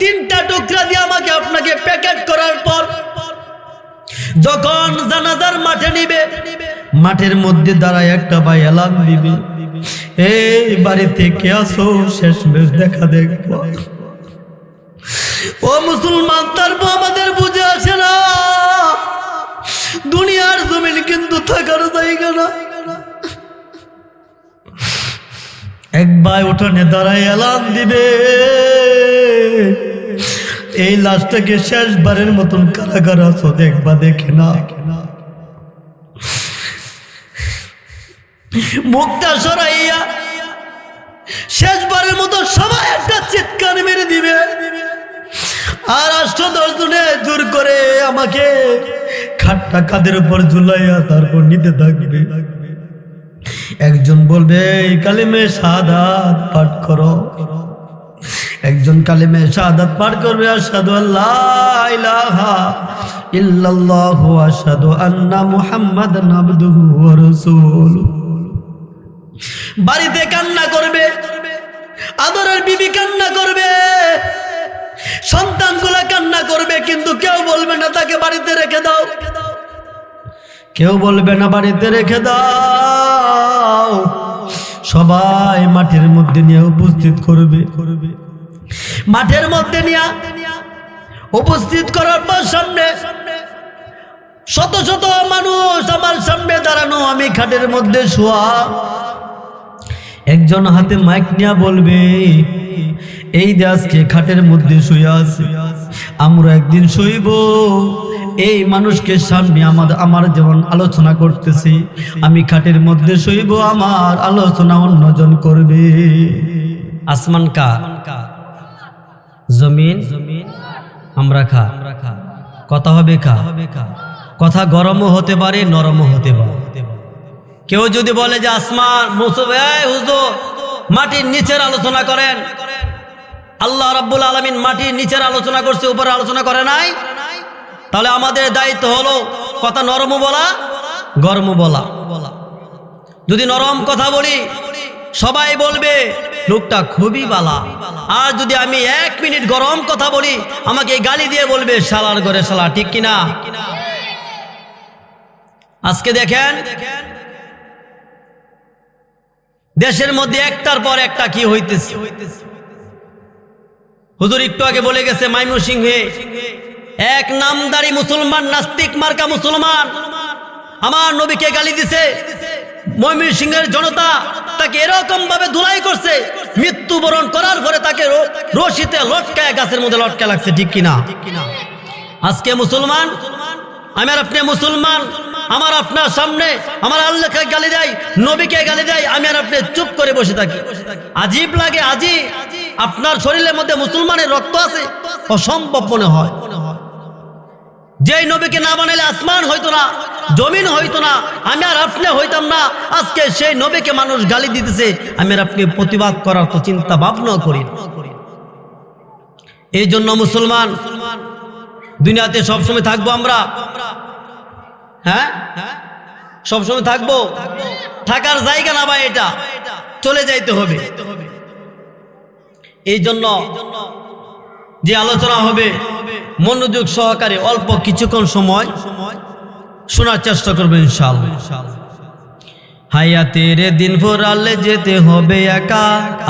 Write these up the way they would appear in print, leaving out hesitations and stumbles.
তিনটা টুকরা দিয়ে আমাকে আপনাকে প্যাকেট করার পর যখন জানাজার মাঠে নিবে, মাঠের মধ্যে দাঁড়ায় একটা ভাই এলান দিবে, এই বাড়িতে কে আসো, শেষমেশ দেখা দেখবো। ও মুসলমান, তারপর আমাদের বুঝে আসে না দুনিয়ার জমিন কিন্তু থাকার জায়গা না। এক ভাই উঠানে দাঁড়ায় এলান দিবে, এই লাশটাকে শেষবারের মতন কারা কারা আছো দেখবা, দেখে না। মুখটা সরাইয়া শেষবারের মতো সবাই একটা চিৎকার মেরে দিবে, আর 8-10 জনে জোর করে আমাকে খাটটা কাঁধের উপর ঝুলাইয়া তারপর নিতে থাকবে। একজন বলবে কালিমে শাহাদাত পাঠ করো, একজন কালিমে শাহাদাত পাঠ করবে, আশহাদু আল্লা ইলাহা ইল্লাল্লাহু ওয়া আশহাদু আন্না মুহাম্মাদান আবদুহু ওয়া রাসূলুহু। বাড়িতে কান্না করবে, আদরের বিবি কান্না করবে, সন্তানগুলা কান্না করবে, কিন্তু কেউ বলবে না তাকে বাড়িতে রেখে দাও, কেউ বলবে না বাড়িতে রেখে দাও। সবাই মাঠের মধ্যে নিয়ে উপস্থিত করবে, মাঠের মধ্যে নিয়ে উপস্থিত করার পর সামনে শত শত মানুষ আমার সামনে দাঁড়ানো, আমি খাটের মধ্যে শোয়া। একজন হাতে মাইক নিয়ে বলবে, এই যে আজকে খাটের মধ্যে শুয়ে আছে, আমরা একদিন শুইব, এই মানুষকে সামনে আমার যেমন আলোচনা করতেছি, আমি খাটের মধ্যে শুইব, আমার আলোচনা অন্যজন করবে। আসমান কা, জমিন আমরা খা, কথা হবে খা, কথা গরমও হতে পারে নরমও হতে পারে। কেউ যদি বলে যে আসমান হুজুর মাটির নিচের আলোচনা করেন, আল্লাহ রাব্বুল আলামিন মাটির নিচের আলোচনা করছে, উপরে আলোচনা করে নাই, তাহলে আমাদের দায়িত্ব হলো কথা নরম বলা গরম বলা। যদি নরম কথা বলি সবাই বলবে লোকটা খুবই বালা, আর যদি আমি 1 মিনিট গরম কথা বলি আমাকে গালি দিয়ে বলবে শালার ঘরে শালা, ঠিক কিনা? আজকে দেখেন দেশের মধ্যে একটার পর একটা কি হইতেছে। হুজুর একটু আগে বলে গেছে ময়মনসিংহে এক নামদারি মুসলমান, নাস্তিক মার্কা মুসলমান আমার নবীকে গালি দিছে। ময়মনসিংহের জনতা তাকে এরকম ভাবে ধুলাই করছে, মৃত্যুবরণ করার পরে তাকে রশিতে লটকায় গাছের মধ্যে লটকা লাগছে, ঠিক কিনা? আজকে মুসলমান, আমার আপনি মুসলমান, আমার আপনার সামনে আমার আল্লাহকে গালি দেয়, নবীকে গালি দেয়, আমি আর আপনি চুপ করে বসে থাকি। আজীব লাগে, আজীব। আপনার শরীরের মধ্যে মুসলমানের রক্ত আছে, অসম্ভব মনে হয়। যেই নবীকে না বানাইলে আসমান হইতো না, জমিন হইতো না, আমি আর আপনি হইতাম না। আজকে সেই নবীকে মানুষ গালি দিতেছে, আমি আর আপনি প্রতিবাদ করার তো চিন্তা ভাবনা করি। এই জন্য মুসলমান দুনিয়াতে সবসময় থাকবো আমরা, হ্যাঁ সবসময় থাকবো, থাকার জায়গা না ভাই, এটা চলে যাইতে হবে। এই জন্য যে আলোচনা হবে মনোযোগ সহকারে অল্প কিছুক্ষণ সময় শোনার চেষ্টা করবেন ইনশাআল্লাহ। হায়াতের দিন ফুরালে যেতে হবে একা,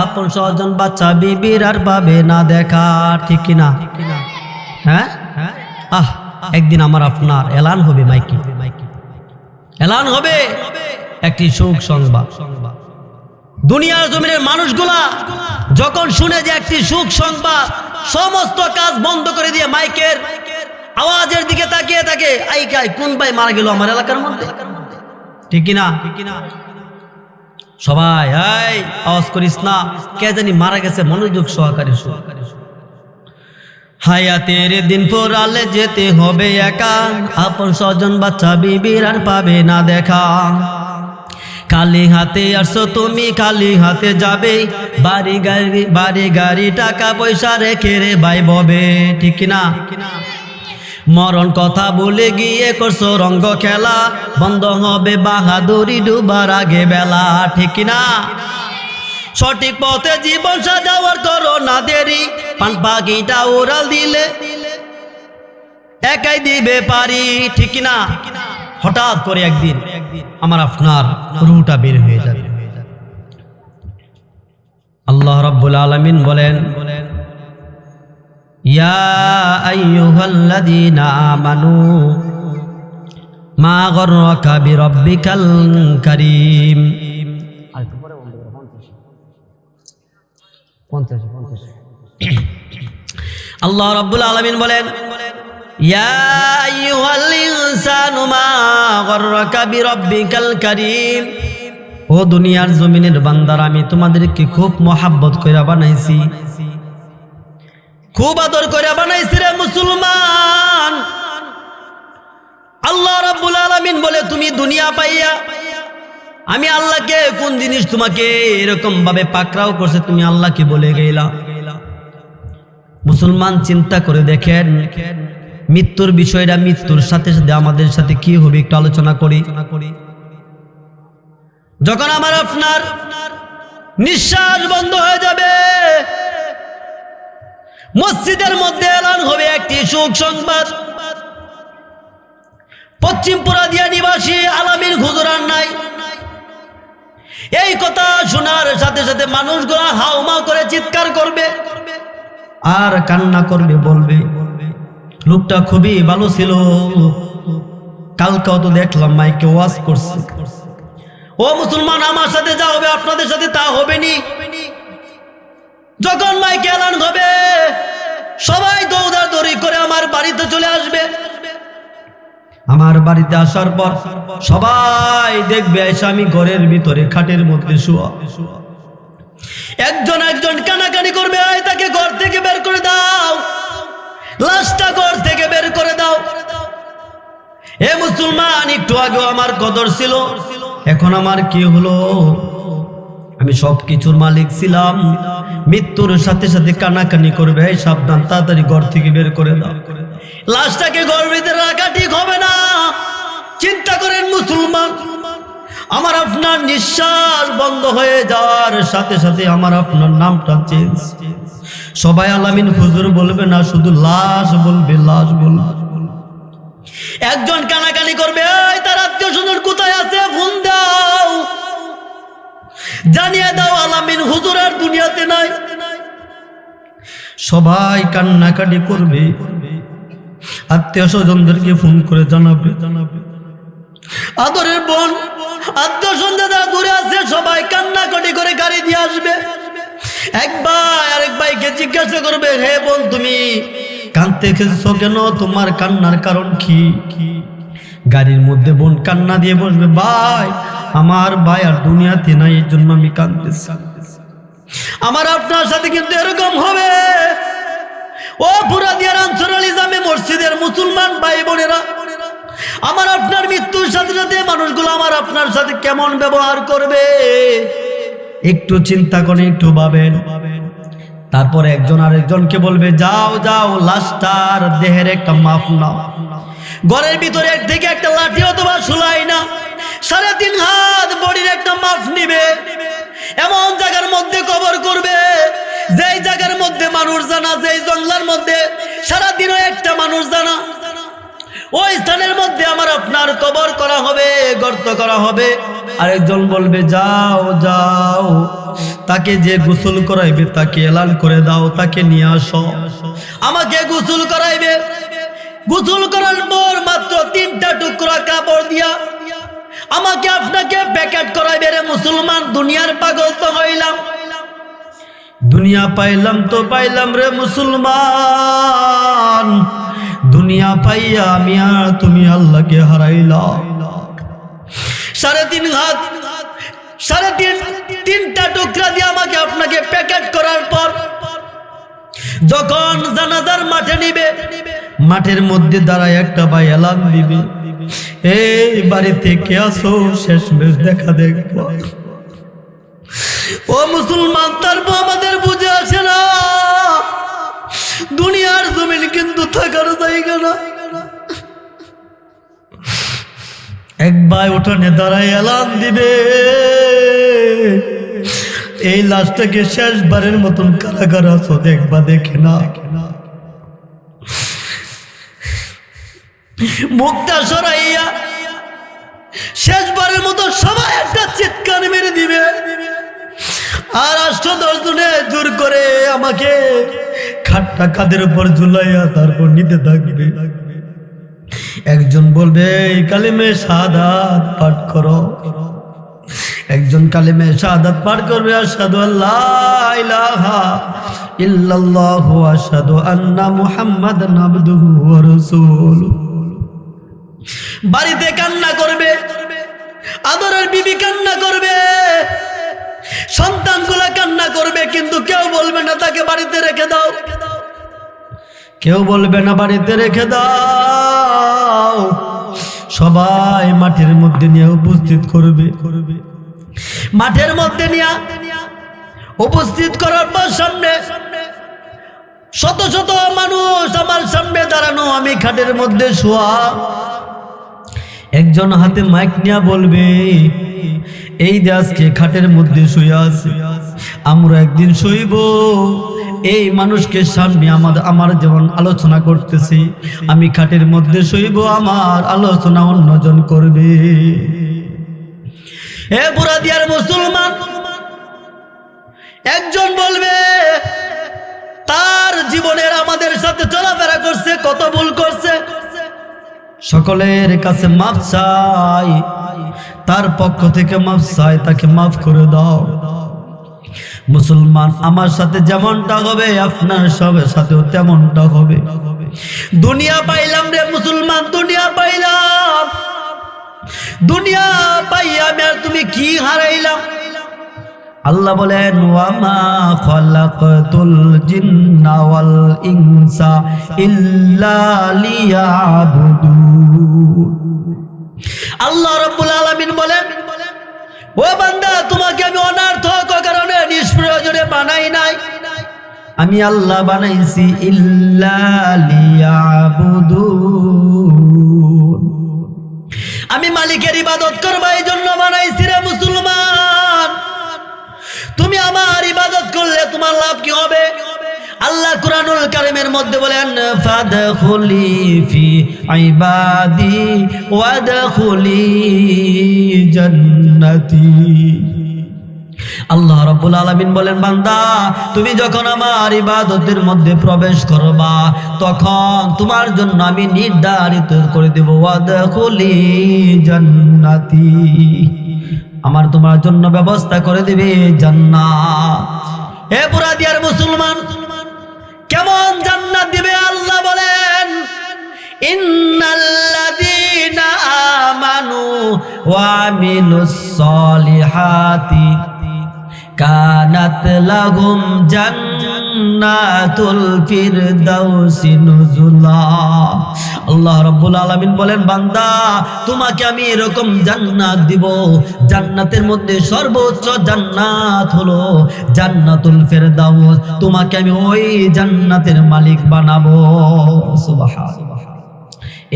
আপন স্বজন বাচ্চা বিবির আর পাবে না দেখা, ঠিক কিনা? হ্যাঁ একদিন আমার আপনার এলান হবে, মাইকি এলান হবে, একটি শোক সংবাদ। দুনিয়ার জমিনের মানুষগুলা যখন শুনে যে একটি সুখ সংবাদ, সমস্ত কাজ বন্ধ করে দিয়ে মাইকের আওয়াজের দিকে তাকিয়ে থাকে, আইকাই কোন ভাই মারা গেল আমার এলাকার মধ্যে, ঠিক কিনা? সবাই আওয়াজ করিস না, কে জানি মারা গেছে, মনোযোগ সহকারে। হায়াতের দিন ফুরালে যেতে হবে একা, আপন স্বজন বাচ্চা বিবির আর পাবে না দেখা। খালি হাতে আসছো তুমি, খালি হাতে যাবে, বাড়ি গাড়ি টাকা পয়সা রেখে রে ভাই ববে, ঠিক না? মরণ কথা বলে গিয়ে করছো রঙ্গ খেলা, বন্ধ হবে বাহাদুরি ডুবার আগে বেলা, ঠিক না? সঠিক পথে জীবন সাজাওয়ার করো না দেরি, পান পাখিটা উড়াল দিলে একাই দিবে পারি, ঠিক না? হঠাৎ করে একদিন আমার আপনার রুহটা বের হয়ে যাবে। আল্লাহ রাব্বুল আলামিন বলেন, ইয়া আইয়ুহাল্লাযীনা আমানু মা গররাকা বিরাব্বিকাল কারীম। আল্লাহ রাব্বুল আলামিন বলেন, ইয়া আইয়ুহাল ইনসানু মা গররাকা বিরাব্বিকাল কারীম। ও দুনিয়ার জমিনের বান্দারা, আমি তোমাদেরকে খুব মহাব্বত কইরা বানাইছি, খুব আদর কইরা বানাইছি রে মুসলমান। আল্লাহ রাব্বুল আলামিন বলে, তুমি দুনিয়া পাইয়া আমি আল্লাহকে কোন জিনিস তোমাকে এরকম ভাবে পাকড়াও করছে, তুমি আল্লাহকে বলে গেলা। মুসলমান চিন্তা করে দেখেন, মৃত্যুর বিষয়টা, মৃত্যুর সাথে সাথে আমাদের সাথে কি হবে একটু আলোচনা করি। যখন আমার আপনার নিঃশ্বাস বন্ধ হয়ে যাবে, মসজিদের মধ্যে এলান হবে একটি সুখ সংবাদ, পশ্চিম পুরাদিয়া নিবাসী আলামিন হুজুর আর নাই। এই কথা শোনার সাথে সাথে মানুষগুলা হাউমাউ করে চিৎকার করবে আর কান্না করবে, বলবে লোকটা খুবই ভালো ছিল, কালকেও তো দেখলাম মাইকে ওয়াজ করছে। ও মুসলমান, আমার সাথে যা হবে আপনাদের সাথে তা হবে নি। যখন মাইকে এলান হবে, সবাই দৌড়াদৌড়ি করে আমার বাড়িতে চলে আসবে। আমার বাড়িতে আসার পর সবাই দেখবে এসে আমি ঘরের ভিতরে খাটের মধ্যে শোয়া। একজন একজন কানাকানি করবে, তাকে ঘর থেকে বের করে দাও, লাশটা ঘর থেকে বের করে দাও। এ মুসলমান, একটু আগেও আমার কদর ছিল, এখন আমার কি হলো? আমি সব কিছুর মালিক ছিলাম, মৃত্যুর সাথে সাথে কানাকানি করবে, সাবধান, তাড়াতাড়ি ঘর থেকে বের করে দাও। লাশটাকে ঘরের ভিতরে রাখা ঠিক হবে না। চিন্তা করেন মুসলমান, আমার আপনার নিঃশ্বাস বন্ধ হয়ে যাওয়ার সাথে সাথে আমার আপনার নামটা চেঞ্জ। সবাই আলামিন হুজুর বলবে না, শুধু লাশ বলবে, লাশ বলবে। একজন কানাকানি করবে, তার আত্মীয় স্বজন কোথায় আছে, ফোন দাও, জানিয়ে দাও আলামিন হুজুর আর দুনিয়াতে নাই। সবাই কান্নাকাটি করবে, আত্মীয় স্বজনদেরকে ফোন করে জানাবে। আদরের বোন, আত্মীয় স্বজন যারা দূরে আছে, সবাই কান্নাকাটি করে গাড়ি দিয়ে আসবে। এক ভাই আরেক ভাইকে জিজ্ঞাসা করবে, হে বোন, তুমি কাঁদতে খেয়েছো কেন? তোমার কান্নার কারণ কি? গাড়ির মধ্যে বোন কান্না দিয়ে বসবে, ভাই আমার ভাই আর দুনিয়াতে নাই, এই জন্য আমি কাঁদতেছি। আমার আপনার সাথে কিন্তু এরকম হবে। ও পুরাদিয়ার আনসারুল ইসলামে মসজিদের মুসলমান ভাই বোনেরা, আমার আপনার মৃত্যুর সাথে সাথে মানুষগুলো আমার আপনার সাথে কেমন ব্যবহার করবে একটু চিন্তা করে, একটু ভাবেন। তারপরে একজন আরেকজনকে বলবে, যাও যাও, লাশটার দেহের একটা মাপ নাও। ঘরের ভিতরে থেকে একটা লাঠি অথবা সুলাই না, 3.5 হাত বডির একটা মাপ নিবে, এমন জায়গার মধ্যে কবর করবে যেই জায়গার মধ্যে মানুষ জানা, যেই জঙ্গলার মধ্যে সারাদিনও একটা মানুষ জানা, ওই স্থানের মধ্যে আমার আপনার কবর করা হবে, গর্ত করা হবে। আরেকজন বলবে, যাও যাও, তাকে যে গোসল করাইবে তাকে এলান করে দাও, তাকে নিয়ে আসো, আমাকে গোসল করাইবে। গোসল করার পর মাত্র 3টা টুকরা কাপড় দিয়া আমাকে আপনাকে প্যাকেট করাইবে। রে মুসলমান, দুনিয়ার পাগল তো হইলাম, দুনিয়া পাইলাম তো পাইলাম রে মুসলমান, দুনিয়া পাইয়া আমি আর তুমি আল্লাহকে হারাইলাম। 3.5 হাত, 3.5টা টুকরা দিয়ে আমাকে আপনাকে প্যাকেট করার পর যখন জানাজার মাঠে নিবে, মাঠের মধ্যে দাঁড়ায় একটা ভাই এলান দিবে, এই বাড়িতে কে আসো, শেষমেশ দেখা দেখবো। ও মুসলমান, তারপর আমাদের বুঝে আসে না, দুনিয়ার জমিন কিন্তু থাকার জায়গা না। এক ভাই উঠানে দাঁড়ায় এলান দিবে, এই লাশটাকে শেষবারের মতন কারাগার আছো দেখবা, দেখে না মুখটা সরাইয়া শেষবারের মতো সবাই একটা চিৎকার মেরে দিবে, আর 8-10 জনে জোর করে আমাকে খাটটা কাঁধের উপর ঝুলাইয়া তারপর নিতে থাকবে। একজন বলবে কালিমে শাহাদাত পাঠ করো, একজন কালিমে শাহাদাত পাঠ করবে, আশহাদু আল্লা ইলাহা ইল্লাল্লাহু ওয়া আশহাদু আন্না মুহাম্মাদান আবদুহু ওয়া রাসূলুহু। বাড়িতে কান্না করবে, আদরের বিবি কান্না করবে, সন্তানগুলা কান্না করবে, কিন্তু কেউ বলবে না তাকে বাড়িতে রেখে দাও, কেউ বলবে না বাড়িতে রেখে দাও। সবাই মাঠের মধ্যে নিয়ে উপস্থিত করবে, মাঠের মধ্যে নিয়ে উপস্থিত করার পর সামনে শত শত মানুষ আমার সামনে দাঁড়ানো, আমি খাটের মধ্যে শোয়া। একজন হাতে মাইক নিয়ে বলবে এই যে আজকে খাটের মধ্যে শুয়ে আছে, আমরা একদিন শুইব, এই মানুষকে সামনে আমার যেমন আলোচনা করতেছি, আমি খাটের মধ্যে শুইব, আমার আলোচনা অন্যজন করবে। হে বুরাদিয়ার মুসলমান, একজন বলবে তার জীবনের আমাদের সাথে চলাফেরা করছে, কত ভুল করছে, সকলের কাছে মাফ চাই, তার পক্ষ থেকে মাফ চাই, তাকে মাফ করে দাও। মুসলমান, আমার সাথে যেমনটা হবে আপনার সবার সাথেও তেমনটা হবে। দুনিয়া পাইলাম রে মুসলমান, দুনিয়া পাইলাম, দুনিয়া পাই আমি আর তুমি কি হারাইলাম? আল্লাহ বলেন ওয়ামা খালাকাতুল জিন্না ওয়াল ইনসা ইল্লা লিয়াবুদুন। আল্লাহ রাব্বুল আলামিন বলেন ও বান্দা, তোমাকে আমি অনার্থক কারণে নিষ্প্রয়োজনে বানাই নাই, আমি আল্লাহ বানাইছি ইল্লা লিয়াবুদুন। আমি মালিকের ইবাদত করবা এই জন্য বানাইছি রে মুসলমান। তুমি আমার ইবাদত করলে তোমার লাভ কি হবে? আল্লাহ কুরআনুল কারীমের মধ্যে বলেন ফাদখুলি ফি ইবাদি ওয়াদখুলি জান্নাতি। আল্লাহ রাব্বুল আলামিন বলেন বান্দা, তুমি যখন আমার ইবাদতের মধ্যে প্রবেশ করবা, তখন তোমার জন্য আমি নির্ধারিত করে দেব ওয়াদখুলি জান্নাতি, আমার তোমার জন্য ব্যবস্থা করে দিবে জান্নাত। হে বুরাদিয়ার মুসলমান, কেমন জান্নাত দিবে? আল্লাহ বলেন ইন্নাল্লাযীনা আমানু ওয়া আমিলুস সলিহাতি কানাত লাহুম জান্নাতুল ফিরদাউসি নুজুলা। আল্লাহ রাব্বুল আলামিন বলেন বান্দা, তোমাকে আমি এরকম জান্নাত দিব, জান্নাতের মধ্যে সর্বোচ্চ জান্নাত হলো জান্নাতুল ফিরদাউস, তোমাকে আমি ওই জান্নাতের মালিক বানাবো। সুবহানাল্লাহ।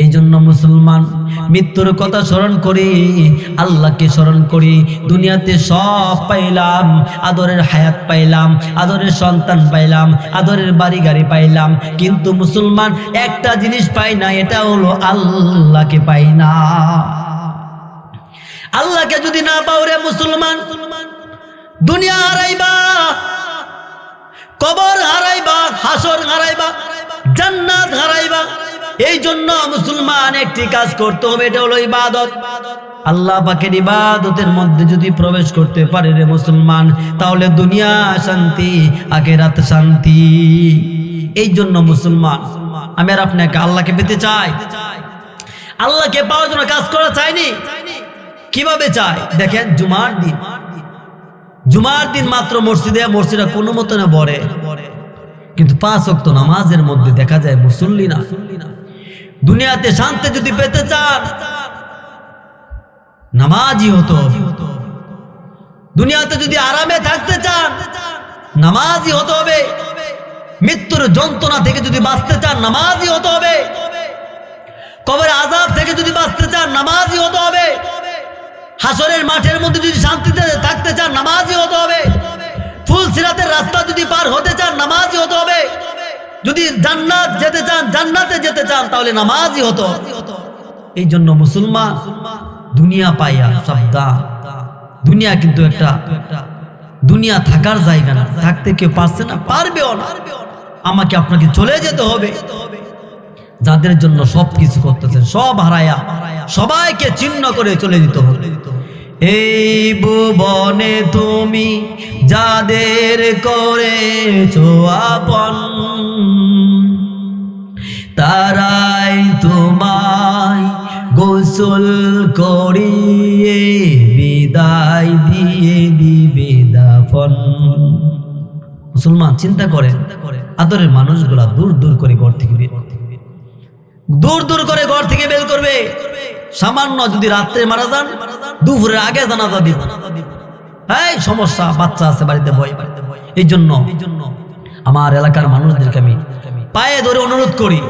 এই জন্য মুসলমান, মৃত্যুর কথা স্মরণ করি, আল্লাহকে স্মরণ করি। দুনিয়াতে সব পাইলাম, আদরের হায়াত পাইলাম, আদরের সন্তান পাইলাম, আদরের বাড়ি গাড়ি পাইলাম, কিন্তু মুসলমান একটা জিনিস পাই না, এটা হলো আল্লাহকে পাই না। আল্লাহকে যদি না পাও রে মুসলমান, দুনিয়া হারাইবা, কবর হারাইবা, হাসর হারাইবা, জান্নাত হারাইবা। এই জন্য মুসলমান একটি কাজ করতে হবে, এটা হলো ইবাদত। আল্লাহ পাকের ইবাদতের মধ্যে যদি প্রবেশ করতে পারে রে মুসলমান, তাহলে দুনিয়া শান্তি, আখিরাত শান্তি। এই জন্য মুসলমান, আমি আর আপনাকে আল্লাহকে পেতে চাই, আল্লাহকে পাওয়ার জন্য কাজ করা চাইনি। কিভাবে চাই দেখেন, জুমার দিন মাত্র মসজিদে কোনো মতো না বড়ে, কিন্তু 5 ওয়াক্ত নামাজের মধ্যে দেখা যায় মুসল্লি না। দুনিয়াতে শান্তি যদি পেতে চান, নামাজি হতে হবে। দুনিয়াতে যদি আরামে থাকতে চান, নামাজি হতে হবে। মৃত্যুর যন্ত্রণা থেকে যদি বাঁচতে চান, নামাজি হতে হবে। কবরের আযাব থেকে যদি বাঁচতে চান, নামাজি হতে হবে। হাসরের মাঠের মধ্যে যদি শান্তিতে থাকতে চান, নামাজি হতে হবে। ফুল সিরাতের রাস্তা যদি পার হতে চান নামাজি হতে হবে। যদি জান্নাত যেতে চান, জান্নাতে যেতে চান, তাহলে নামাজি হতে হবে। এই জন্য মুসলমান দুনিয়া পাইয়া সাবধান। দুনিয়া কিন্তু একটা দুনিয়া থাকার জায়গা না, থাকতে কেউ পারছে না, পারবেও না। আমাকে আপনাকে চলে যেতে হবে। যাদের জন্য সবকিছু করতেছেন সব হারায়া সবাইকে চিহ্ন করে চলে যেতে হবে। এই ভুবনে তুমি যাদের করেছো আপন, তারাই তোমায় গোসল করিয়ে বিদায় দিয়ে দিবে দাফন। মুসলমান চিন্তা করেন, আদরের মানুষগুলা দূর দূর করে ঘর থেকে বের করবে, দূর দূর করে ঘর থেকে বের করবে। সামান্য যদি রাত্রে মারা যান, দুপুরের আগে জানাজা দিব। এই সমস্যা, বাচ্চা আছে বাড়িতে, ভয়। এই জন্য আমার এলাকার মানুষদেরকে আমি পায়ে ধরে অনুরোধ করি,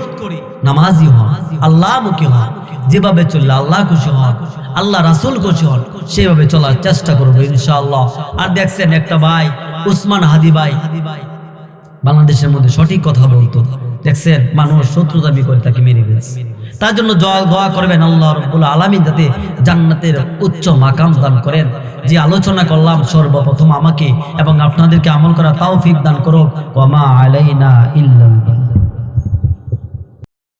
নামাজি হন, আল্লাহমুখী হন। যেভাবে চললে আল্লাহ খুশি হন, আল্লাহ রাসূল খুশি হন, সেভাবে চলার চেষ্টা করবো ইনশাআল্লাহ। আর দেখছেন একটা ভাই উসমান হাদি ভাই বাংলাদেশের মধ্যে সঠিক কথা বলতো, দেখছেন মানুষ শত্রুতামি করে তাকে মেরে ফেলছে। তার জন্য দোয়া করবেন আল্লাহ রাব্বুল আলামিন যাতে জান্নাতের উচ্চ মাকাম দান করেন। যে আলোচনা করলাম সর্বপ্রথম আমাকে এবং আপনাদেরকে আমল করা তৌফিক দান করুন। ওয়া মা আলাইনা ইল্লাল